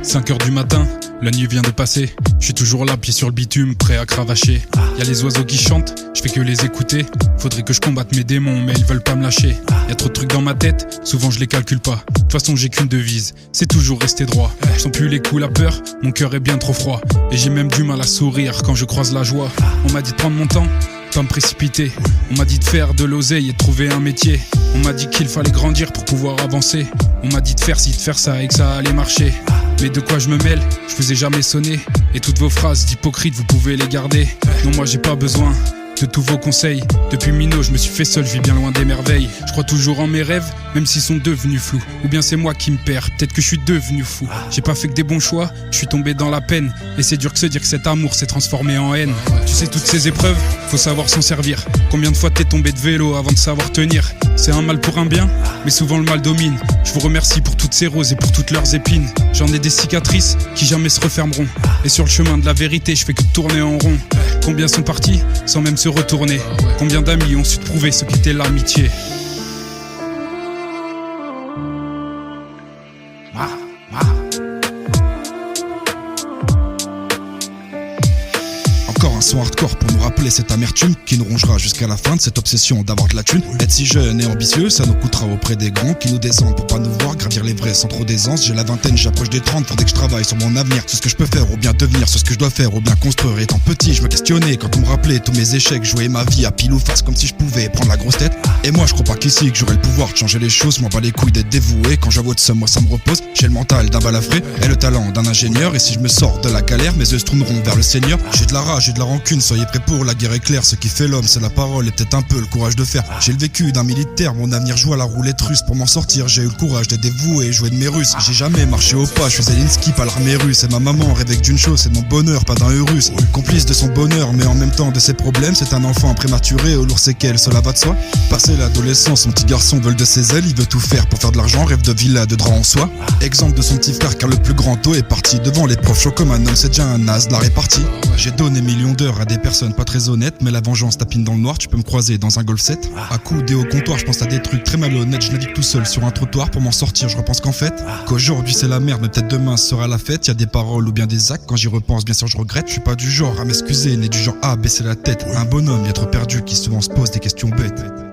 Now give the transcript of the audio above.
5h du matin, la nuit vient de passer. Je suis toujours là, pied sur le bitume, prêt à cravacher. Y'a les oiseaux qui chantent, je fais que les écouter. Faudrait que je combatte mes démons, mais ils veulent pas me lâcher. Y'a trop de trucs dans ma tête, souvent je les calcule pas. De toute façon j'ai qu'une devise, c'est toujours rester droit. Je sens plus les coups, la peur, mon cœur est bien trop froid. Et j'ai même du mal à sourire quand je croise la joie. On m'a dit de prendre mon temps, pas me précipiter. On m'a dit de faire de l'oseille et de trouver un métier. On m'a dit qu'il fallait grandir pour pouvoir avancer. On m'a dit de faire ci, de faire ça et que ça allait marcher. Mais de quoi je me mêle, je vous ai jamais sonné. Et toutes vos phrases d'hypocrite, vous pouvez les garder. Non, moi j'ai pas besoin de tous vos conseils. Depuis Minot, je me suis fait seul, je vis bien loin des merveilles. Je crois toujours en mes rêves, même s'ils sont devenus flous. Ou bien c'est moi qui me perds, peut-être que je suis devenu fou. J'ai pas fait que des bons choix, je suis tombé dans la peine. Et c'est dur que se dire que cet amour s'est transformé en haine. Tu sais, toutes ces épreuves, faut savoir s'en servir. Combien de fois t'es tombé de vélo avant de savoir tenir? C'est un mal pour un bien, mais souvent le mal domine. Je vous remercie pour toutes ces roses et pour toutes leurs épines. J'en ai des cicatrices qui jamais se refermeront. Et sur le chemin de la vérité, je fais que tourner en rond. Combien sont partis sans même se retourner? Combien d'amis ont su prouver ce qu'était l'amitié? Encore un son hardcore pour nous rappeler cette amertume qui nous rongera jusqu'à la fin de cette obsession d'avoir de la thune. Être si jeune et ambitieux, ça nous coûtera auprès des grands qui nous descendent pour pas nous voir gravir les vrais sans trop d'aisance. J'ai la vingtaine, j'approche des 30, faudrait que je travaille sur mon avenir, sur ce que je peux faire ou bien devenir, sur ce que je dois faire ou bien construire. Étant petit, je me questionnais quand on me rappelait tous mes échecs, jouer ma vie à pile ou face comme si je pouvais prendre la grosse tête. Et moi je crois pas qu'ici que j'aurais le pouvoir de changer les choses, m'en bats les couilles d'être dévoué. Quand j'avoue de somme, moi ça me repose. J'ai le mental d'un balafré et le talent d'un ingénieur. Et si je me sors de la galère, mes yeux se tourneront vers le Seigneur. J'ai de la rage, j'ai de la rancune, soyez prêts pour la guerre éclair. Ce qui fait l'homme, c'est la parole et peut-être un peu le courage de faire. J'ai le vécu d'un militaire, mon avenir joue à la roulette russe. Pour m'en sortir, j'ai eu le courage d'être dévoué et jouer de mes russes. J'ai jamais marché au pas, je suis Zelensky, pas l'armée russe. Et ma maman rêvait que d'une chose, c'est de mon bonheur, pas d'un Eurus. Complice de son bonheur, mais en même temps de ses problèmes. C'est un enfant prématuré, aux lourds séquelles, cela va de soi. Passé l'adolescence, son petit garçon vole de ses ailes. Il veut tout faire pour faire de l'argent, rêve de villa, de drap en soie. Exemple de son petit frère, car le plus grand tôt est parti. Devant les profs chauds comme un homme, c'est déjà un as de la répartie. J'ai donné millions d'heures à des personnes pas très honnêtes, mais la vengeance tapine dans le noir, tu peux me croiser dans un Golf 7. À coude et au comptoir, je pense à des trucs très malhonnêtes. Je navigue tout seul sur un trottoir, pour m'en sortir, je repense qu'en fait, qu'aujourd'hui c'est la merde, mais peut-être demain sera la fête. Y a des paroles ou bien des actes, quand j'y repense, bien sûr je regrette. Je suis pas du genre à m'excuser, ni du genre à baisser la tête. Un bonhomme, y être perdu, qui souvent se pose des questions bêtes.